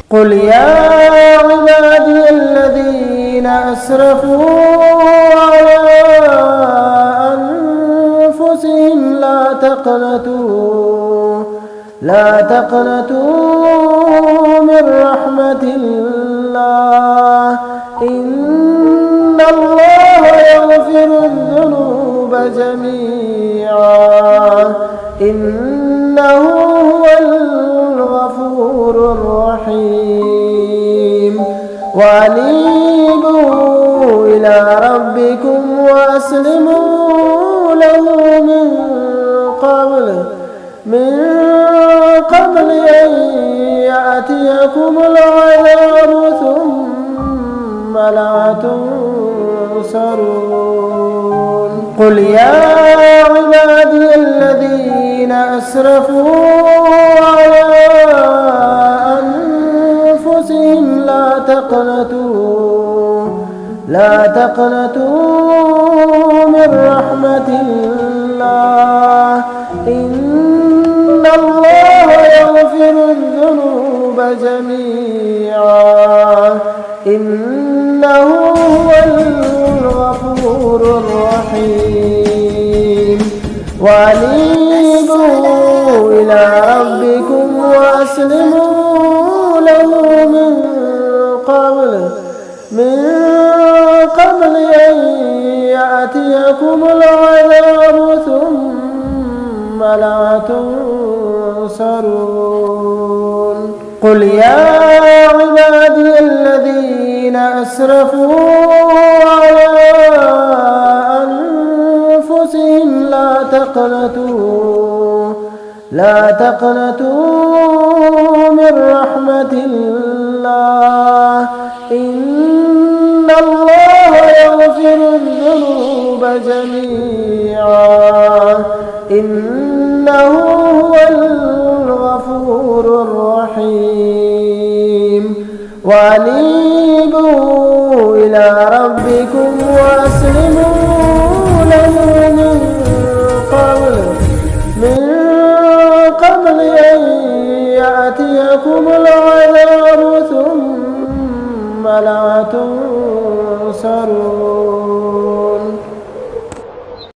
قل يا عبادي الذين أسرفوا على أنفسهم لا تقنطوا من رحمة الله إن الله يغفر الذنوب جميعا إنه هو الغفور الرحيم وأنيبوا إلى ربكم وأسلموا له من قبل أن يأتيكم العذاب ثم لا تنصرون قل يا عبادي الذين أسرفوا على أنفسهم لا تقنطوا من رحمة الله إن الله يغفر الذنوب جميعا إنه هو الغفور الرحيم وأنيبوا إلى ربكم وأسلموا له من قبل أن يأتيكم العذاب ثم لا تنصرون قل يا عبادي الذين أسرفوا على أنفسهم لا تقنطوا من رحمة الله إن الله يغفر الذنوب جميعا إنه هو الغفور الرحيم وأنيبوا إلى ربكم وأسلموا له من قبل أن يأتيكم العذاب ثم لا تنصرون